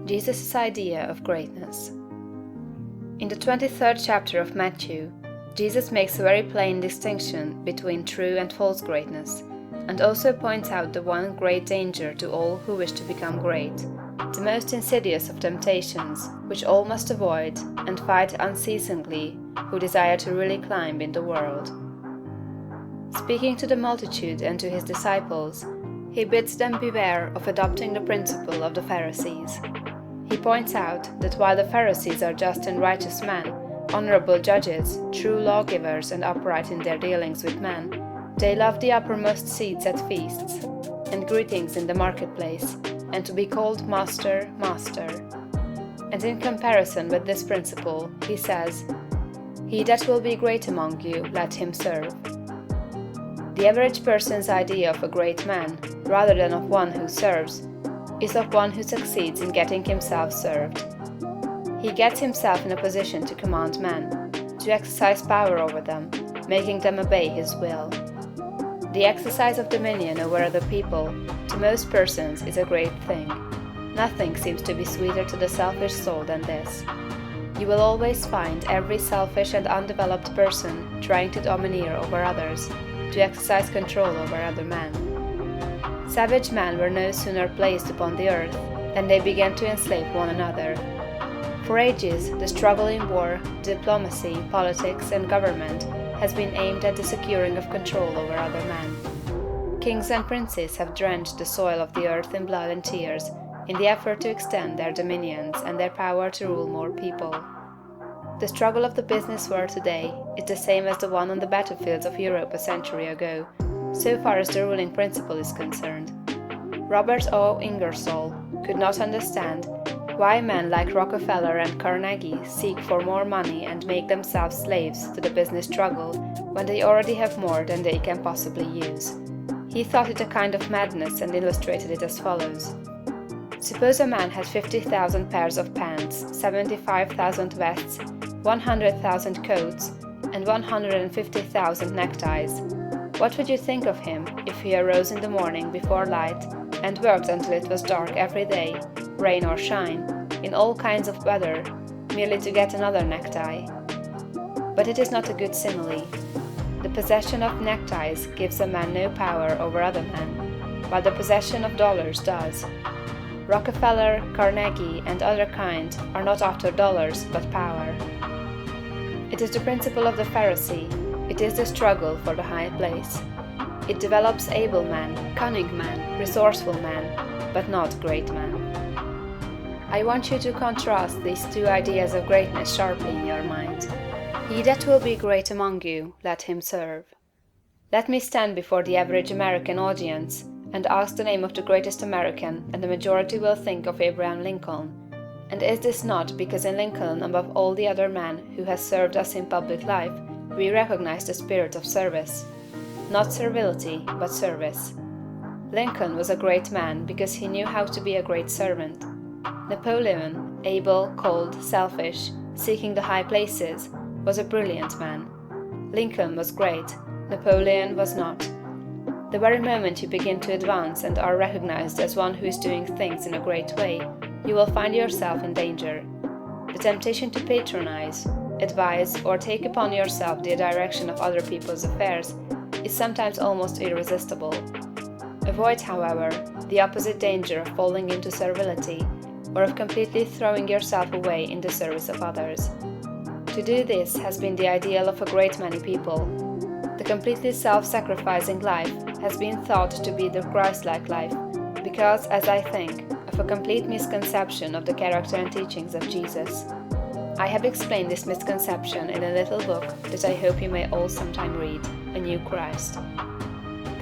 Jesus' idea of greatness. In the 23rd chapter of Matthew, Jesus makes a very plain distinction between true and false greatness, and also points out the one great danger to all who wish to become great, the most insidious of temptations, which all must avoid and fight unceasingly who desire to really climb in the world. Speaking to the multitude and to his disciples, he bids them beware of adopting the principle of the Pharisees. He points out that while the Pharisees are just and righteous men, honorable judges, true lawgivers, and upright in their dealings with men, they love the uppermost seats at feasts, and greetings in the marketplace, and to be called Master, Master. And in comparison with this principle, he says, "He that will be great among you, let him serve." The average person's idea of a great man, rather than of one who serves, is of one who succeeds in getting himself served. He gets himself in a position to command men, to exercise power over them, making them obey his will. The exercise of dominion over other people, to most persons, is a great thing. Nothing seems to be sweeter to the selfish soul than this. You will always find every selfish and undeveloped person trying to domineer over others, to exercise control over other men. Savage men were no sooner placed upon the earth than they began to enslave one another. For ages, the struggle in war, diplomacy, politics, and government has been aimed at the securing of control over other men. Kings and princes have drenched the soil of the earth in blood and tears in the effort to extend their dominions and their power to rule more people. The struggle of the business world today is the same as the one on the battlefields of Europe a century ago, so far as the ruling principle is concerned. Robert O. Ingersoll could not understand why men like Rockefeller and Carnegie seek for more money and make themselves slaves to the business struggle when they already have more than they can possibly use. He thought it a kind of madness and illustrated it as follows. Suppose a man had 50,000 pairs of pants, 75,000 vests, 100,000 coats, and 150,000 neckties. What would you think of him if he arose in the morning before light and worked until it was dark every day, rain or shine, in all kinds of weather, merely to get another necktie? But it is not a good simile. The possession of neckties gives a man no power over other men, while the possession of dollars does. Rockefeller, Carnegie, and other kind are not after dollars but power. It is the principle of the Pharisee. It is the struggle for the high place. It develops able men, cunning men, resourceful men, but not great men. I want you to contrast these two ideas of greatness sharply in your mind. He that will be great among you, let him serve. Let me stand before the average American audience and ask the name of the greatest American, and the majority will think of Abraham Lincoln. And is this not because in Lincoln, above all the other men who has served us in public life, we recognize the spirit of service? Not servility, but service. Lincoln was a great man because he knew how to be a great servant. Napoleon, able, cold, selfish, seeking the high places, was a brilliant man. Lincoln was great, Napoleon was not. The very moment you begin to advance and are recognized as one who is doing things in a great way, you will find yourself in danger. The temptation to patronize, advise, or take upon yourself the direction of other people's affairs is sometimes almost irresistible. Avoid, however, the opposite danger of falling into servility, or of completely throwing yourself away in the service of others. To do this has been the ideal of a great many people. The completely self-sacrificing life has been thought to be the Christ-like life, because, as I think, of a complete misconception of the character and teachings of Jesus. I have explained this misconception in a little book that I hope you may all sometime read, A New Christ.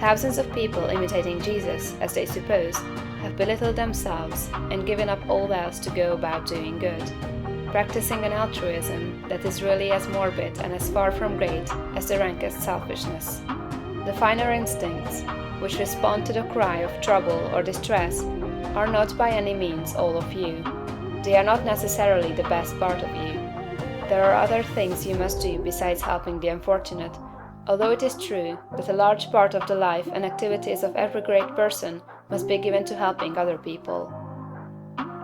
Thousands of people imitating Jesus, as they suppose, have belittled themselves and given up all else to go about doing good, practicing an altruism that is really as morbid and as far from great as the rankest selfishness. The finer instincts, which respond to the cry of trouble or distress, are not by any means all of you. They are not necessarily the best part of you. There are other things you must do besides helping the unfortunate, although it is true that a large part of the life and activities of every great person must be given to helping other people.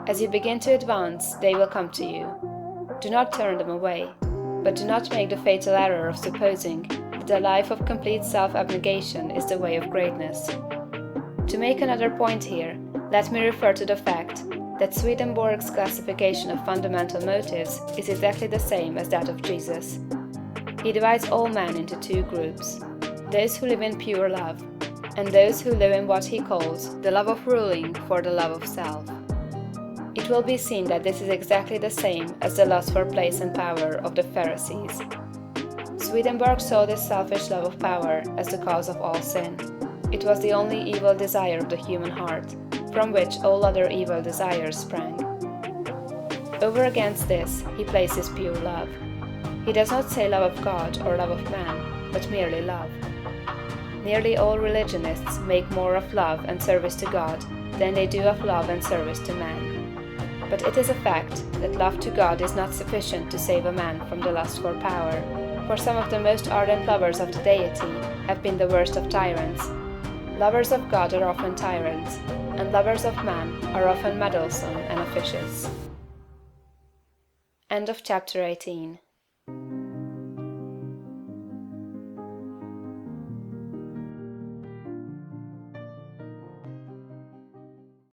As you begin to advance, they will come to you. Do not turn them away, but do not make the fatal error of supposing that a life of complete self-abnegation is the way of greatness. To make another point here, let me refer to the fact that Swedenborg's classification of fundamental motives is exactly the same as that of Jesus. He divides all men into two groups: those who live in pure love, and those who live in what he calls the love of ruling for the love of self. It will be seen that this is exactly the same as the lust for place and power of the Pharisees. Swedenborg saw this selfish love of power as the cause of all sin. It was the only evil desire of the human heart, from which all other evil desires sprang. Over against this, he places pure love. He does not say love of God or love of man, but merely love. Nearly all religionists make more of love and service to God than they do of love and service to man. But it is a fact that love to God is not sufficient to save a man from the lust for power, for some of the most ardent lovers of the deity have been the worst of tyrants. Lovers of God are often tyrants, and lovers of man are often meddlesome and officious. End of chapter 18.